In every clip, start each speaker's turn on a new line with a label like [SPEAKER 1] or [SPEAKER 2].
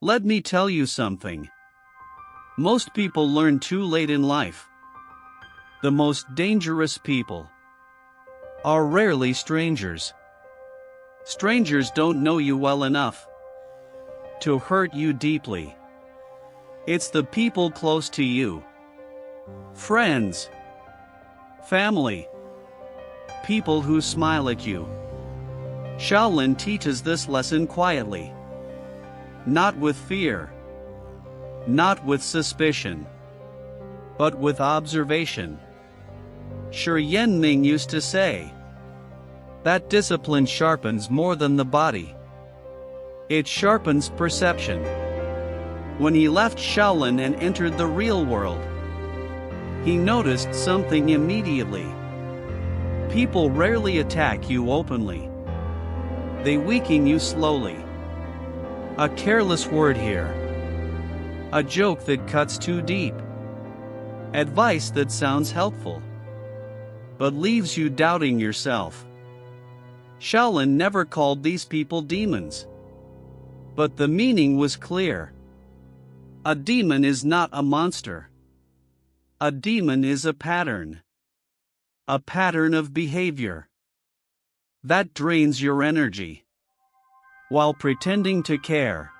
[SPEAKER 1] Let me tell you something. Most people learn too late in life. The most dangerous people are rarely strangers. Strangers don't know you well enough to hurt you deeply. It's the people close to you. Friends, family, people who smile at you. Shaolin teaches this lesson quietly. Not with fear, not with suspicion, but with observation. Ming used to say that discipline sharpens more than the body. It sharpens perception. When he left Shaolin and entered the real world, he noticed something immediately. People rarely attack you openly. They weaken you slowly. A careless word here. A joke that cuts too deep. Advice that sounds helpful, but leaves you doubting yourself. Shaolin never called these people demons. But the meaning was clear. A demon is not a monster. A demon is a pattern. A pattern of behavior that drains your energy while pretending to care.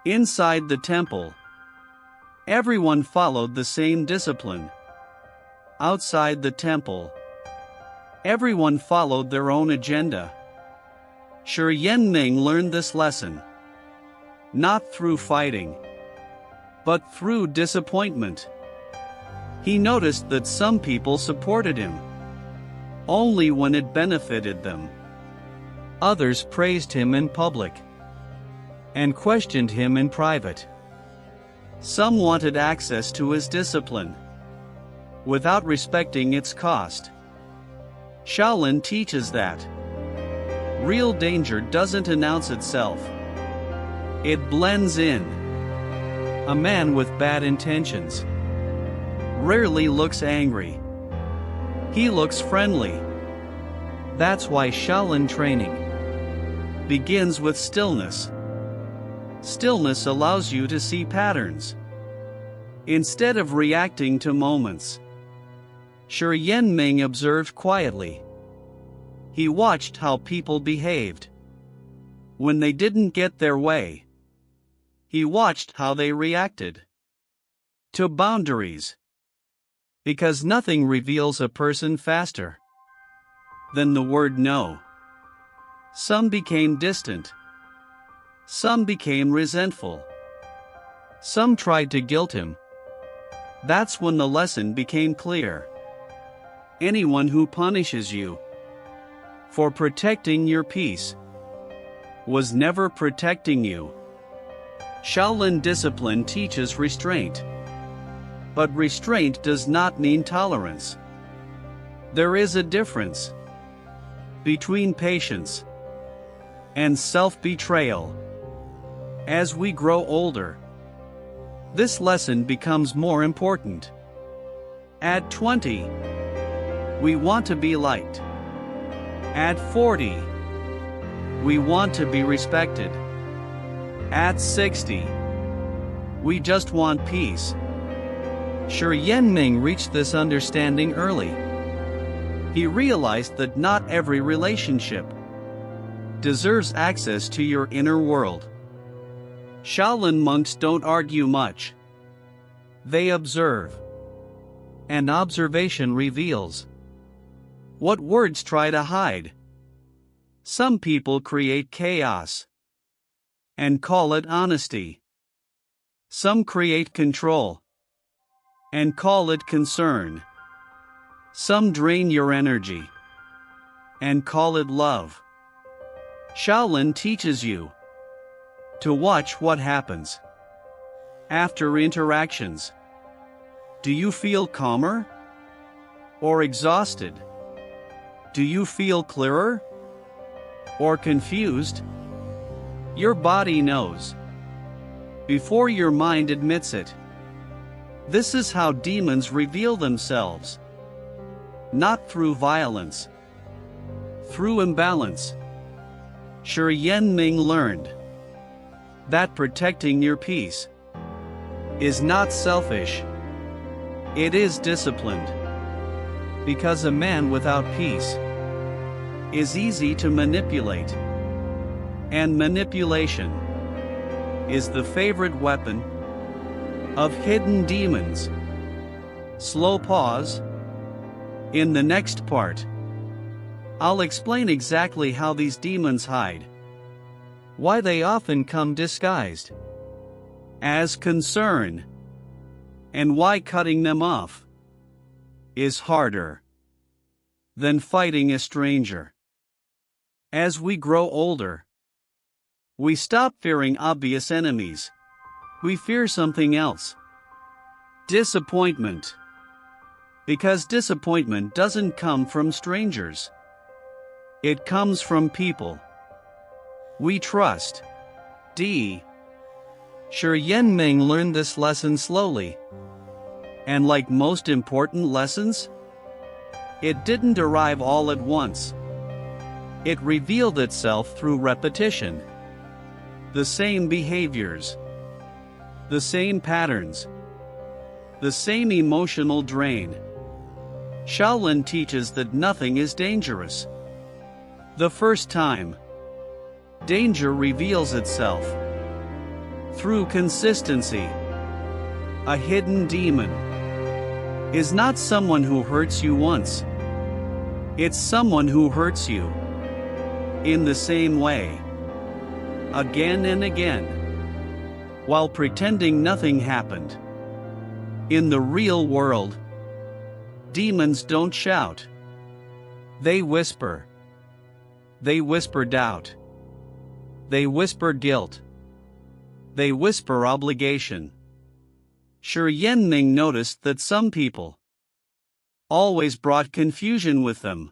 [SPEAKER 1] Inside the temple, everyone followed the same discipline. Outside the temple, everyone followed their own agenda. Ming learned this lesson, not through fighting, but through disappointment. He noticed that some people supported him only when it benefited them. Others praised him in public and questioned him in private. Some wanted access to his discipline without respecting its cost. Shaolin teaches that real danger doesn't announce itself. It blends in. A man with bad intentions rarely looks angry. He looks friendly. That's why Shaolin training begins with stillness. Stillness allows you to see patterns instead of reacting to moments. Ming observed quietly. He watched how people behaved when they didn't get their way. He watched how they reacted to boundaries, because nothing reveals a person faster than the word no. Some became distant. Some became resentful. Some tried to guilt him. That's when the lesson became clear. Anyone who punishes you for protecting your peace was never protecting you. Shaolin discipline teaches restraint. But restraint does not mean tolerance. There is a difference between patience and self-betrayal. As we grow older, this lesson becomes more important. At 20, we want to be liked. At 40, we want to be respected. At 60, we just want peace. Ming reached this understanding early. He realized that not every relationship deserves access to your inner world. Shaolin monks don't argue much. They observe. And observation reveals what words try to hide. Some people create chaos and call it honesty. Some create control and call it concern. Some drain your energy and call it love. Shaolin teaches you to watch what happens after interactions. Do you feel calmer or exhausted? Do you feel clearer or confused? Your body knows before your mind admits it. This is how demons reveal themselves. Not through violence, through imbalance. Ming learned that protecting your peace is not selfish, it is disciplined. Because a man without peace is easy to manipulate, and manipulation is the favorite weapon of hidden demons. Slow pause. In the next part, I'll explain exactly how these demons hide, why they often come disguised as concern, and why cutting them off is harder than fighting a stranger. As we grow older, we stop fearing obvious enemies. We fear something else. Disappointment. Because disappointment doesn't come from strangers. It comes from people we trust. Ming learned this lesson slowly. And like most important lessons, it didn't arrive all at once. It revealed itself through repetition. The same behaviors, the same patterns, the same emotional drain. Shaolin teaches that nothing is dangerous the first time. Danger reveals itself through consistency. A hidden demon is not someone who hurts you once. It's someone who hurts you in the same way, again and again, while pretending nothing happened. In the real world, demons don't shout. They whisper. They whisper doubt. They whisper guilt. They whisper obligation. Ming noticed that some people always brought confusion with them.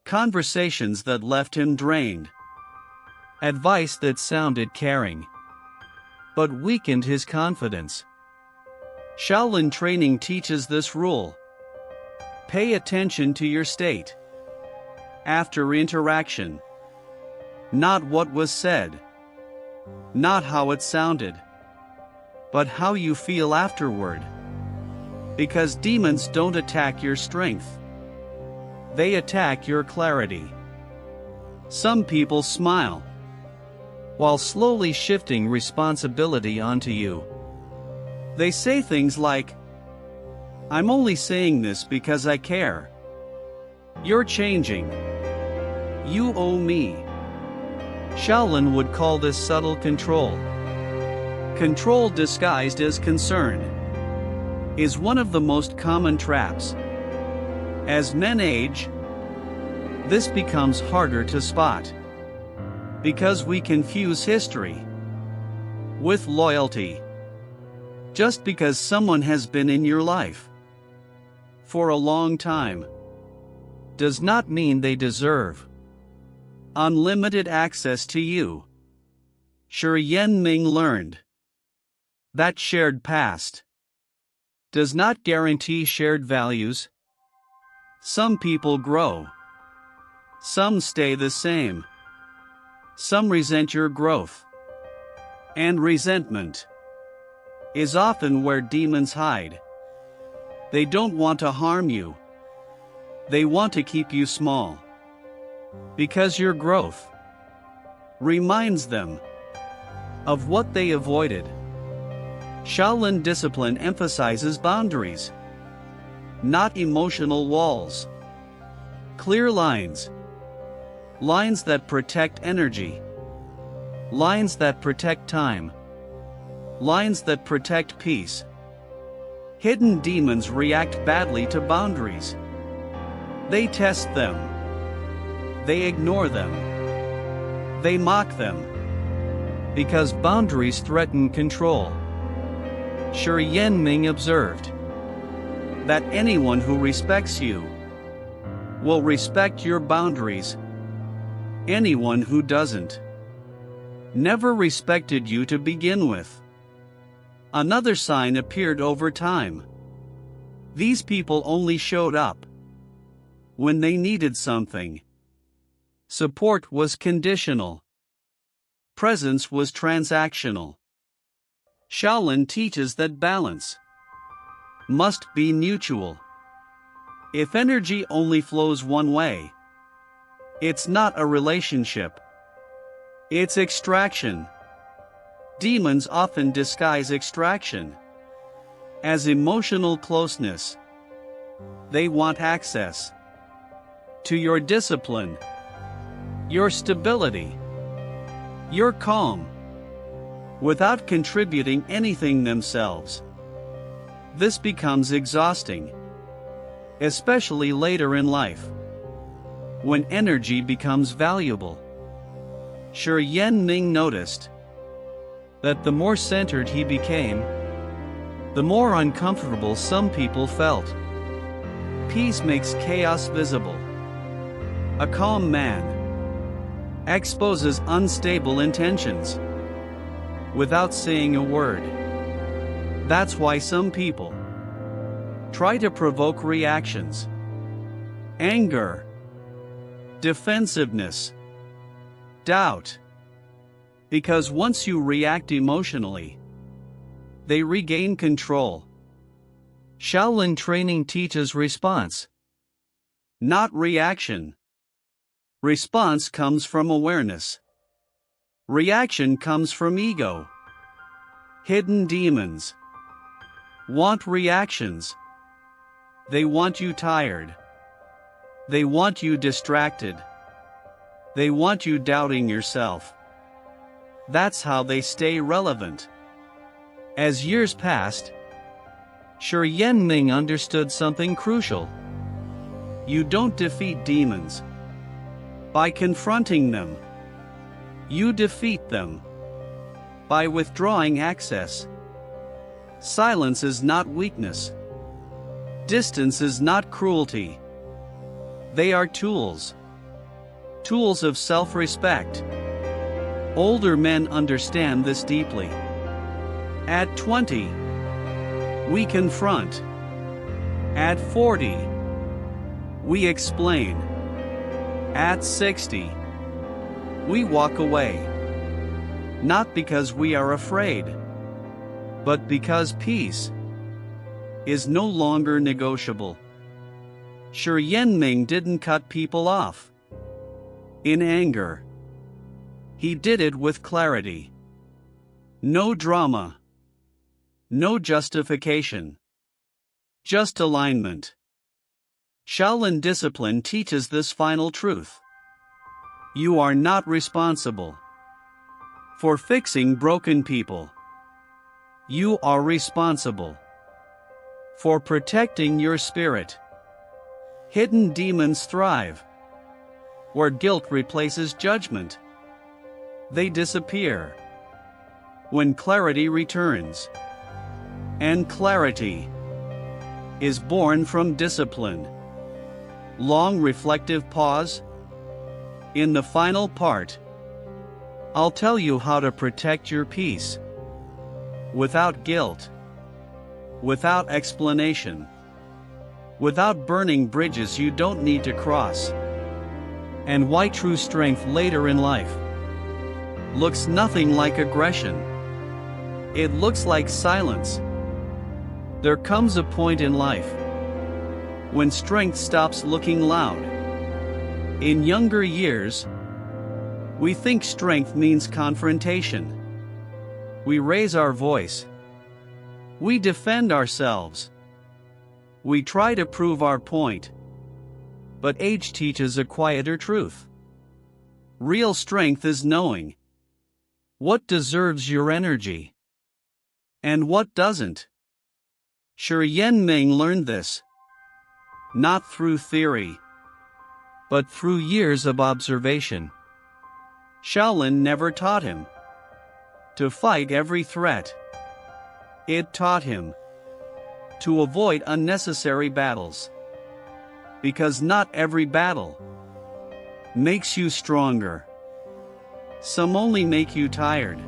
[SPEAKER 1] Conversations that left him drained. Advice that sounded caring, but weakened his confidence. Shaolin training teaches this rule. Pay attention to your state after interaction. Not what was said, not how it sounded, but how you feel afterward. Because demons don't attack your strength. They attack your clarity. Some people smile while slowly shifting responsibility onto you. They say things like, "I'm only saying this because I care. You're changing. You owe me." Shaolin would call this subtle control. Control disguised as concern is one of the most common traps. As men age, this becomes harder to spot. Because we confuse history with loyalty. Just because someone has been in your life for a long time does not mean they deserve unlimited access to you. Ming learned that shared past does not guarantee shared values. Some people grow. Some stay the same. Some resent your growth. And resentment is often where demons hide. They don't want to harm you. They want to keep you small. Because your growth reminds them of what they avoided. Shaolin discipline emphasizes boundaries, not emotional walls. Clear lines. Lines that protect energy. Lines that protect time. Lines that protect peace. Hidden demons react badly to boundaries. They test them. They ignore them. They mock them. Because boundaries threaten control. Ming observed that anyone who respects you will respect your boundaries. Anyone who doesn't never respected you to begin with. Another sign appeared over time. These people only showed up when they needed something. Support was conditional. presence was transactional. Shaolin teaches that balance must be mutual. If energy only flows one way, it's not a relationship. It's extraction. Demons often disguise extraction as emotional closeness. They want access to your discipline, your stability, your calm, without contributing anything themselves. This becomes exhausting, especially later in life, when energy becomes valuable. Ming noticed that the more centered he became, the more uncomfortable some people felt. Peace makes chaos visible. A calm man exposes unstable intentions without saying a word. That's why some people try to provoke reactions, anger, defensiveness, doubt. Because once you react emotionally, they regain control. Shaolin training teaches response, not reaction. Response comes from awareness. Reaction comes from ego. Hidden demons want reactions. They want you tired. They want you distracted. They want you doubting yourself. That's how they stay relevant. As years passed, Ming understood something crucial. You don't defeat demons by confronting them. You defeat them by withdrawing access. Silence is not weakness. Distance is not cruelty. They are tools. Tools of self-respect. Older men understand this deeply. At 20, we confront. At 40, we explain. At 60, we walk away. Not because we are afraid, but because peace is no longer negotiable. Ming didn't cut people off in anger. He did it with clarity. No drama. No justification. Just alignment. Shaolin discipline teaches this final truth. You are not responsible for fixing broken people. You are responsible for protecting your spirit. Hidden demons thrive where guilt replaces judgment. They disappear when clarity returns. And clarity is born from discipline. Long reflective pause. In the final part, I'll tell you how to protect your peace without guilt, without explanation, without burning bridges you don't need to cross, and why true strength later in life looks nothing like aggression. It looks like silence. There comes a point in life when strength stops looking loud. In younger years, we think strength means confrontation. We raise our voice. We defend ourselves. We try to prove our point. But age teaches a quieter truth. Real strength is knowing what deserves your energy and what doesn't. Ming learned this not through theory, but through years of observation. Shaolin never taught him to fight every threat. It taught him to avoid unnecessary battles. Because not every battle makes you stronger. Some only make you tired.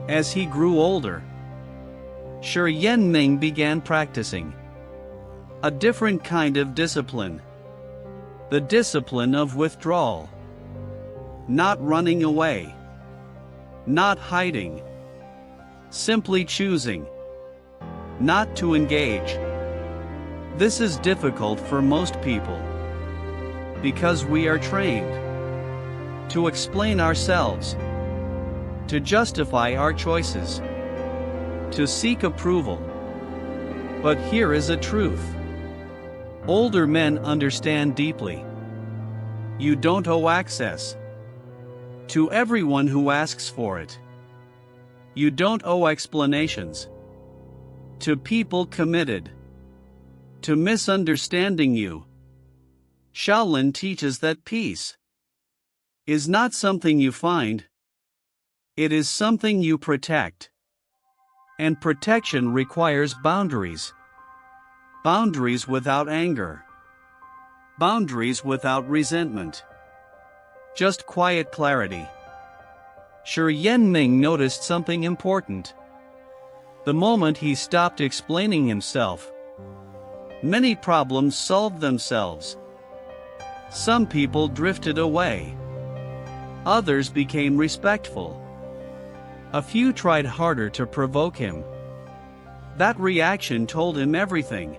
[SPEAKER 1] As he grew older, Ming began practicing a different kind of discipline. The discipline of withdrawal. Not running away, not hiding, simply choosing not to engage. This is difficult for most people because we are trained to explain ourselves, to justify our choices, to seek approval. But here is a truth. Older men understand deeply. You don't owe access to everyone who asks for it. You don't owe explanations to people committed to misunderstanding you. Shaolin teaches that peace is not something you find, it is something you protect. And protection requires boundaries. Boundaries without anger. Boundaries without resentment. Just quiet clarity. Ming noticed something important. The moment he stopped explaining himself, many problems solved themselves. Some people drifted away. Others became respectful. A few tried harder to provoke him. That reaction told him everything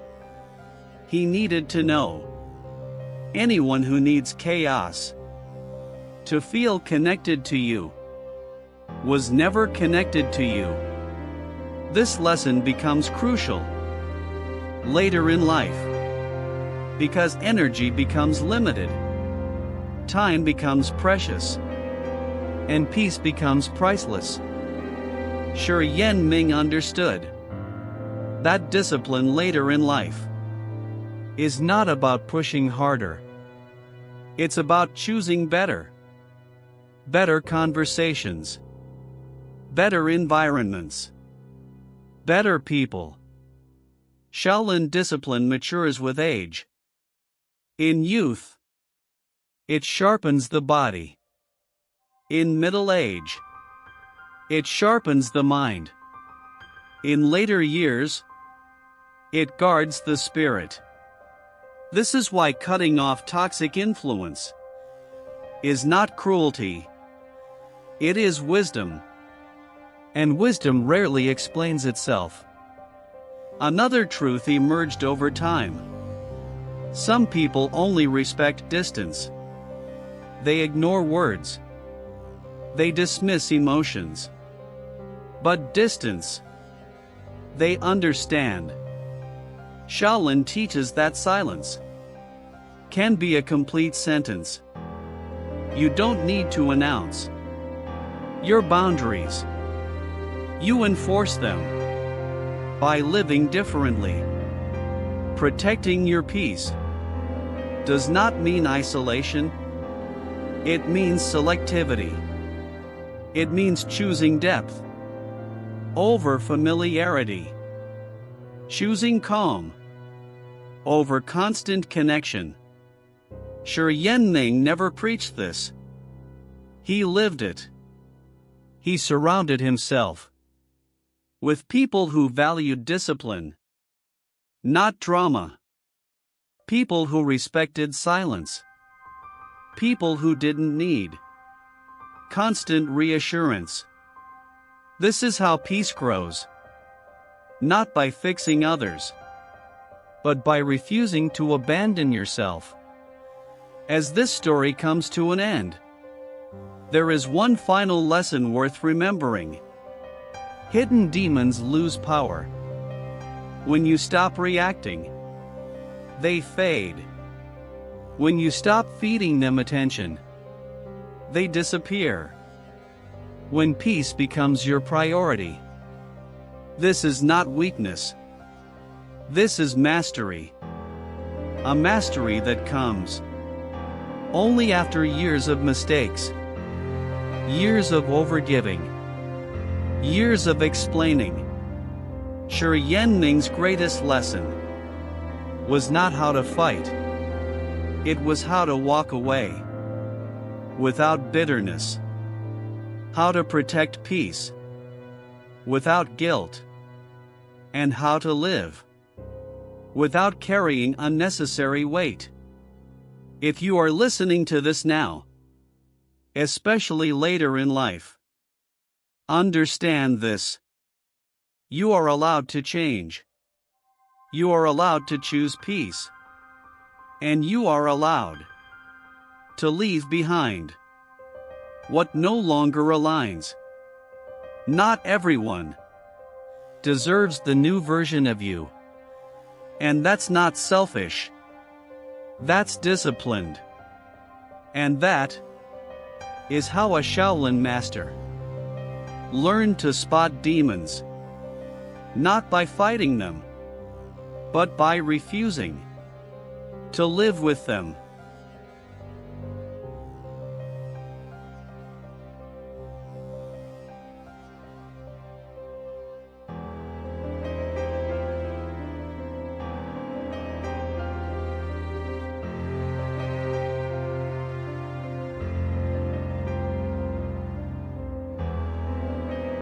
[SPEAKER 1] he needed to know. Anyone who needs chaos to feel connected to you was never connected to you. This lesson becomes crucial later in life because energy becomes limited, time becomes precious, and peace becomes priceless. Ming understood that discipline later in life is not about pushing harder. It's about choosing better. Better conversations. Better environments. Better people. Shaolin discipline matures with age. In youth, it sharpens the body. In middle age, it sharpens the mind. In later years, it guards the spirit. This is why cutting off toxic influence is not cruelty. It is wisdom. And wisdom rarely explains itself. Another truth emerged over time. Some people only respect distance. They ignore words. They dismiss emotions. But distance, they understand. Shaolin teaches that silence can be a complete sentence. You don't need to announce your boundaries. You enforce them by living differently. Protecting your peace does not mean isolation. It means selectivity. It means choosing depth over familiarity. Choosing calm over constant connection. Ming never preached this. He lived it. He surrounded himself with people who valued discipline, not drama. People who respected silence. People who didn't need constant reassurance. This is how peace grows. Not by fixing others, but by refusing to abandon yourself. As this story comes to an end, there is one final lesson worth remembering. Hidden demons lose power. When you stop reacting, they fade. When you stop feeding them attention, they disappear. When peace becomes your priority, this is not weakness. This is mastery. A mastery that comes only after years of mistakes, years of overgiving, years of explaining. Ming's greatest lesson was not how to fight. It was how to walk away without bitterness. How to protect peace without guilt. And how to live without carrying unnecessary weight. If you are listening to this now, especially later in life, Understand this. You are allowed to change. You are allowed to choose peace. And you are allowed to leave behind what no longer aligns. Not everyone deserves the new version of you. And that's not selfish. That's disciplined. And that is how a Shaolin master learned to spot demons. Not by fighting them, but by refusing to live with them.